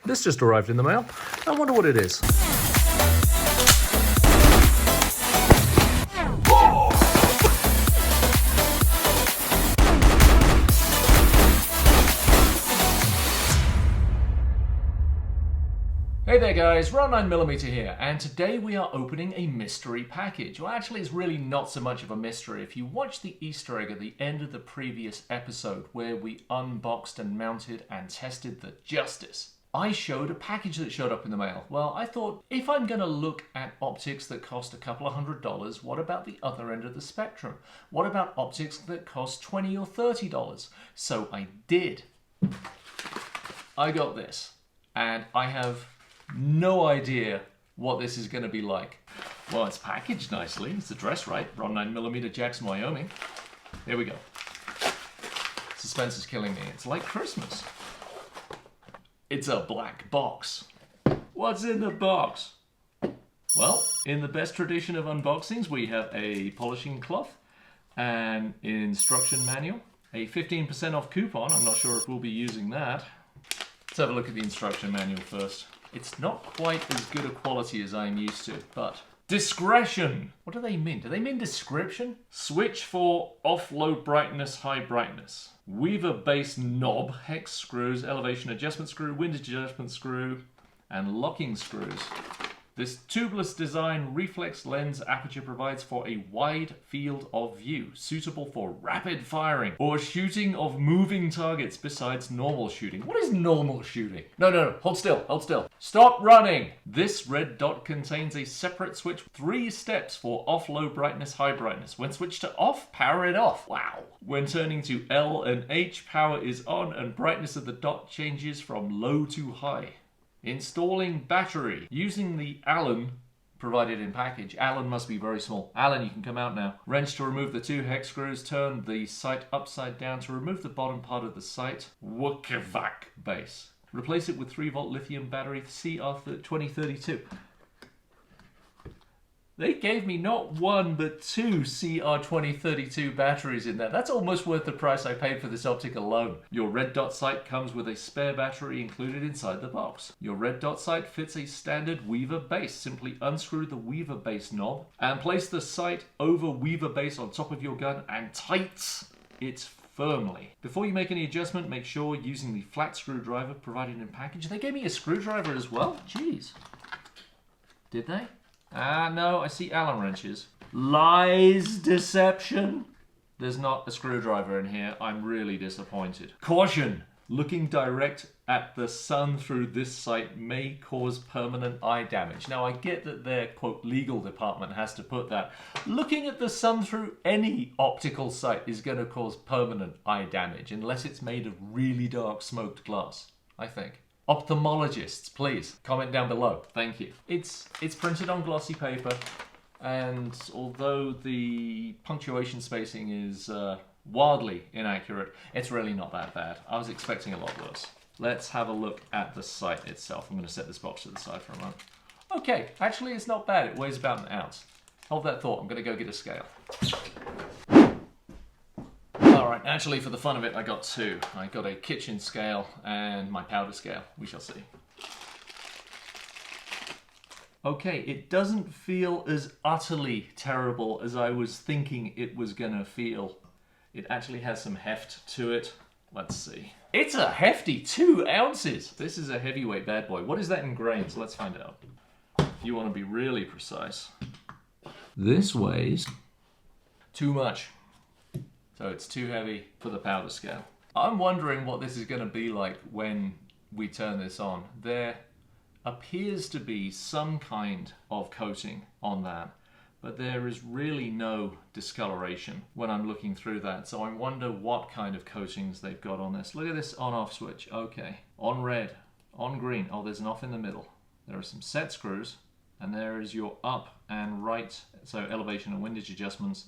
This just arrived in the mail. I wonder what it is. Hey there guys, Ron 9mm here, and today we are opening a mystery package. Well, actually it's really not so much of a mystery. If you watch the Easter egg at the end of the previous episode where we unboxed and mounted and tested the Justice, I showed a package that showed up in the mail. Well, I thought, if I'm going to look at optics that cost a couple of $100, what about the other end of the spectrum? What about optics that cost $20 or $30? So I did. I got this, and I have no idea what this is going to be like. Well, it's packaged nicely. It's addressed right. Ron 9mm, Jackson, Wyoming. Here we go. Suspense is killing me. It's like Christmas. It's a black box. What's in the box? Well, in the best tradition of unboxings, we have a polishing cloth, an instruction manual, a 15% off coupon. I'm not sure if we'll be using that. Let's have a look at the instruction manual first. It's not quite as good a quality as I'm used to, but discretion. What do they mean? Do they mean description? Switch for off-low brightness, high brightness. Weaver base knob, hex screws, elevation adjustment screw, windage adjustment screw, and locking screws. This tubeless design reflex lens aperture provides for a wide field of view, suitable for rapid firing or shooting of moving targets besides normal shooting. What is normal shooting? No, hold still, hold still. Stop running! This red dot contains a separate switch, 3 steps for off low brightness, high brightness. When switched to off, power it off. Wow. When turning to L and H, power is on and brightness of the dot changes from low to high. Installing battery. Using the Allen provided in package. Allen must be very small. Allen, you can come out now. Wrench to remove the 2 hex screws. Turn the sight upside down to remove the bottom part of the sight. Wukivak base. Replace it with 3-volt lithium battery CR2032. They gave me not 1 but 2 CR2032 batteries in there. That's almost worth the price I paid for this optic alone. Your red dot sight comes with a spare battery included inside the box. Your red dot sight fits a standard Weaver base. Simply unscrew the Weaver base knob and place the sight over Weaver base on top of your gun and tights it firmly. Before you make any adjustment, make sure using the flat screwdriver provided in package. They gave me a screwdriver as well? Jeez. Did they? No, I see Allen wrenches. Lies, deception. There's not a screwdriver in here. I'm really disappointed. Caution! Looking direct at the sun through this sight may cause permanent eye damage. Now, I get that their, quote, legal department has to put that. Looking at the sun through any optical sight is going to cause permanent eye damage, unless it's made of really dark smoked glass, I think. Ophthalmologists, please comment down below. Thank you. It's printed on glossy paper, and although the punctuation spacing is wildly inaccurate, it's really not that bad. I was expecting a lot worse. Let's have a look at the sight itself. I'm going to set this box to the side for a moment. Okay, actually it's not bad. It weighs about 1 ounce. Hold that thought. I'm going to go get a scale. Alright, actually for the fun of it, I got 2. I got a kitchen scale and my powder scale. We shall see. Okay, it doesn't feel as utterly terrible as I was thinking it was gonna feel. It actually has some heft to it. Let's see. It's a hefty 2 ounces! This is a heavyweight bad boy. What is that in grains? Let's find out. If you want to be really precise. This weighs too much. So it's too heavy for the powder scale. I'm wondering what this is going to be like when we turn this on. There appears to be some kind of coating on that, but there is really no discoloration when I'm looking through that. So I wonder what kind of coatings they've got on this. Look at this on-off switch. Okay, on red, on green. Oh, there's an off in the middle. There are some set screws, and there is your up and right, so elevation and windage adjustments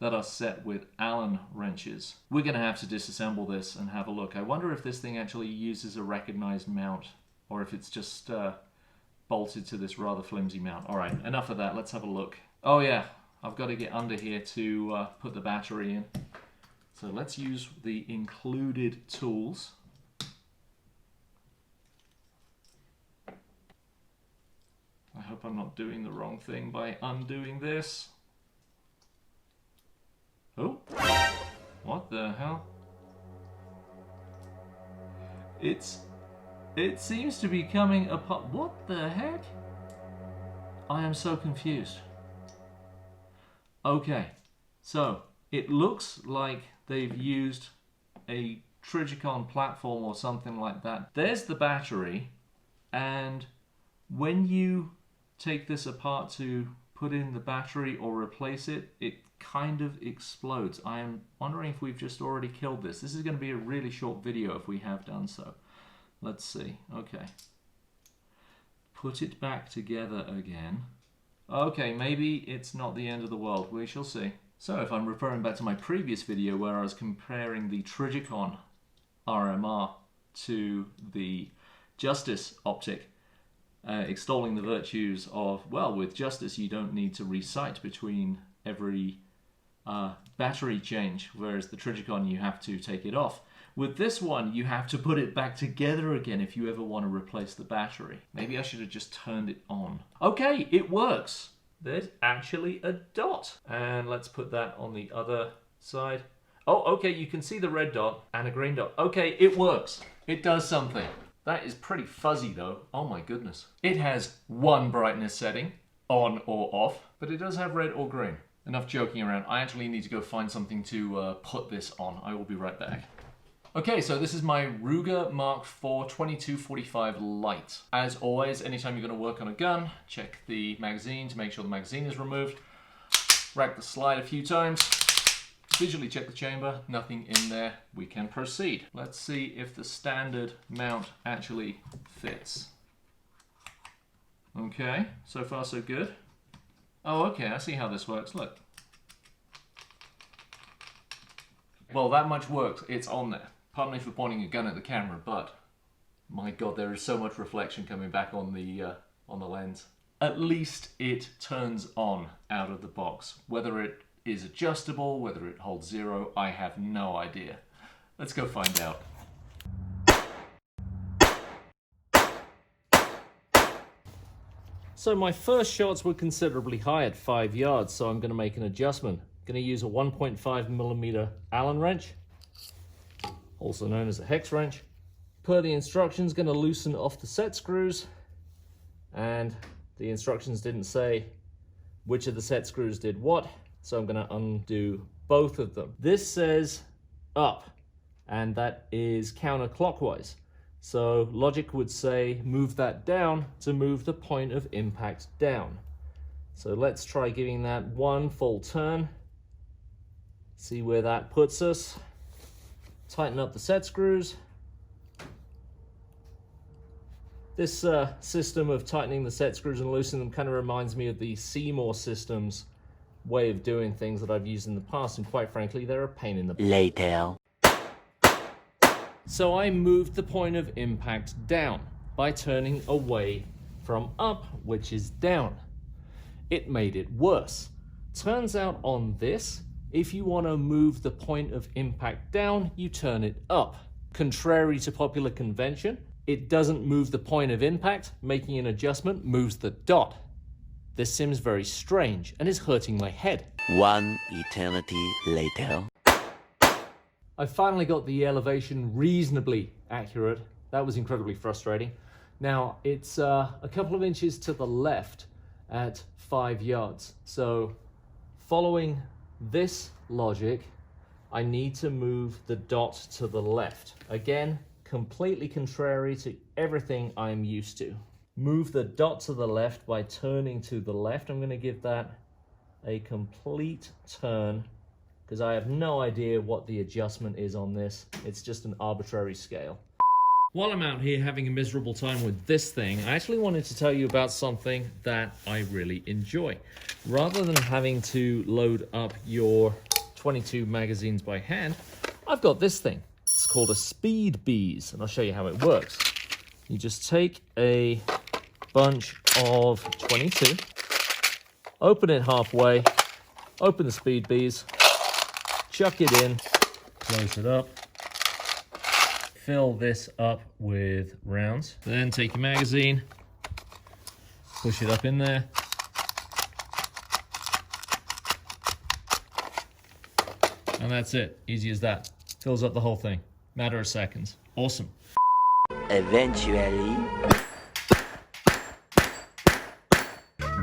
that are set with Allen wrenches. We're going to have to disassemble this and have a look. I wonder if this thing actually uses a recognized mount, or if it's just bolted to this rather flimsy mount. All right, enough of that. Let's have a look. Oh yeah, I've got to get under here to put the battery in. So let's use the included tools. hope I'm not doing the wrong thing by undoing this. Oh, what the hell? It seems to be coming apart. What the heck? I am so confused. Okay, so it looks like they've used a Trijicon platform or something like that. There's the battery, and when you take this apart to put in the battery or replace it, it kind of explodes. I am wondering if we've just already killed this. This is going to be a really short video if we have done so. Let's see. Okay. Put it back together again. Okay, maybe it's not the end of the world. We shall see. So if I'm referring back to my previous video where I was comparing the Trijicon RMR to the Justice optic, extolling the virtues of, well, with Justice you don't need to recite between every battery change, whereas the Trijicon you have to take it off. With this one, you have to put it back together again if you ever want to replace the battery. Maybe I should have just turned it on. Okay, it works. There's actually a dot. And let's put that on the other side. Oh, okay, you can see the red dot and a green dot. Okay, it works. It does something. That is pretty fuzzy though. Oh my goodness. It has one brightness setting, on or off, but it does have red or green. Enough joking around. I actually need to go find something to put this on. I will be right back. Okay, so this is my Ruger Mark IV 2245 Lite. As always, anytime you're going to work on a gun, check the magazine to make sure the magazine is removed. Rack the slide a few times. Visually check the chamber. Nothing in there. We can proceed. Let's see if the standard mount actually fits. Okay, so far so good. Oh, okay, I see how this works. Look. Well, that much works. It's on there. Pardon me for pointing a gun at the camera, but my God, there is so much reflection coming back on the lens. At least it turns on out of the box. Whether it is adjustable, whether it holds zero, I have no idea. Let's go find out. So my first shots were considerably high at 5 yards, so I'm going to make an adjustment. Going to use a 1.5mm Allen wrench, also known as a hex wrench. Per the instructions, going to loosen off the set screws, and the instructions didn't say which of the set screws did what, so I'm going to undo both of them. This says up, and that is counterclockwise. So logic would say move that down to move the point of impact down. So let's try giving that one full turn. See where that puts us. Tighten up the set screws. This system of tightening the set screws and loosening them kind of reminds me of the Seymour Systems way of doing things that I've used in the past, and quite frankly, they're a pain in the butt. Later. So I moved the point of impact down by turning away from up, which is down. It made it worse. Turns out on this, if you want to move the point of impact down, you turn it up. Contrary to popular convention, it doesn't move the point of impact. Making an adjustment moves the dot. This seems very strange and is hurting my head. One eternity later. I finally got the elevation reasonably accurate. That was incredibly frustrating. Now, it's a couple of inches to the left at 5 yards. So, following this logic, I need to move the dot to the left. Again, completely contrary to everything I'm used to. Move the dot to the left by turning to the left. I'm going to give that a complete turn because I have no idea what the adjustment is on this. It's just an arbitrary scale. While I'm out here having a miserable time with this thing, I actually wanted to tell you about something that I really enjoy. Rather than having to load up your 22 magazines by hand, I've got this thing. It's called a Speed Bees, and I'll show you how it works. You just take a bunch of 22, open it halfway, open the Speed Bees, chuck it in, close it up, fill this up with rounds. Then take your magazine, Push it up in there. And that's it. Easy as that. Fills up the whole thing. Matter of seconds. Awesome. Eventually,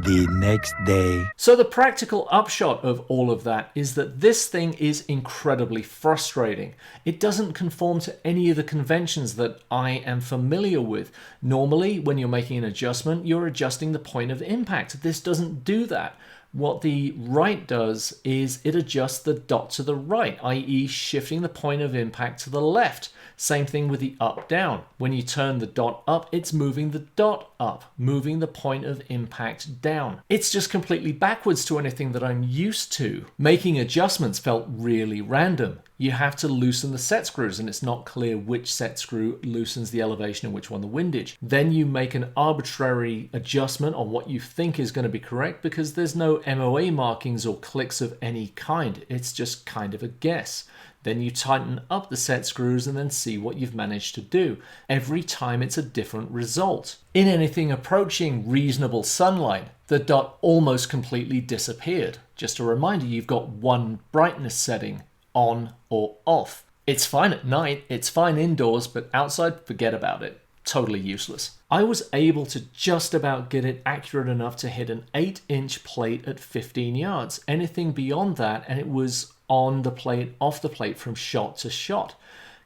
the next day. So the practical upshot of all of that is that this thing is incredibly frustrating. It doesn't conform to any of the conventions that I am familiar with. Normally, when you're making an adjustment, you're adjusting the point of impact. This doesn't do that. What the right does is it adjusts the dot to the right, i.e. shifting the point of impact to the left. Same thing with the up-down. When you turn the dot up, it's moving the dot up, moving the point of impact down. It's just completely backwards to anything that I'm used to. Making adjustments felt really random. You have to loosen the set screws and it's not clear which set screw loosens the elevation and which one the windage. Then you make an arbitrary adjustment on what you think is going to be correct because there's no MOA markings or clicks of any kind. It's just kind of a guess. Then you tighten up the set screws and then see what you've managed to do. Every time it's a different result. In anything approaching reasonable sunlight, the dot almost completely disappeared. Just a reminder, you've got one brightness setting, on or off. It's fine at night, it's fine indoors, but outside, forget about it. Totally useless. I was able to just about get it accurate enough to hit an 8-inch plate at 15 yards. Anything beyond that, and it was on the plate, off the plate from shot to shot.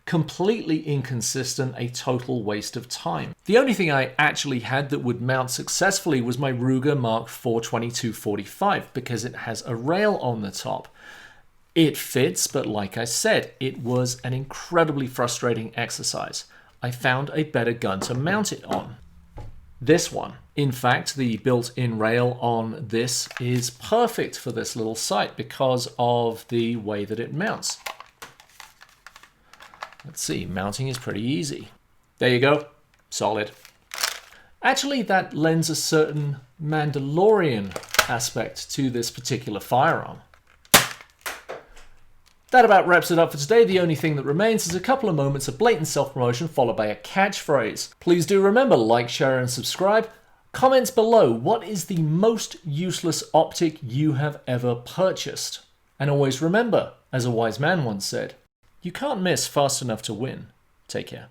Completely inconsistent, a total waste of time. The only thing I actually had that would mount successfully was my Ruger Mark IV 2245 because it has a rail on the top. It fits, but like I said, it was an incredibly frustrating exercise. I found a better gun to mount it on. This one. In fact, the built-in rail on this is perfect for this little sight because of the way that it mounts. Let's see, mounting is pretty easy. There you go, solid. Actually, that lends a certain Mandalorian aspect to this particular firearm. That about wraps it up for today. The only thing that remains is a couple of moments of blatant self-promotion followed by a catchphrase. Please do remember, like, share, and subscribe. Comments below, what is the most useless optic you have ever purchased? And always remember, as a wise man once said, you can't miss fast enough to win. Take care.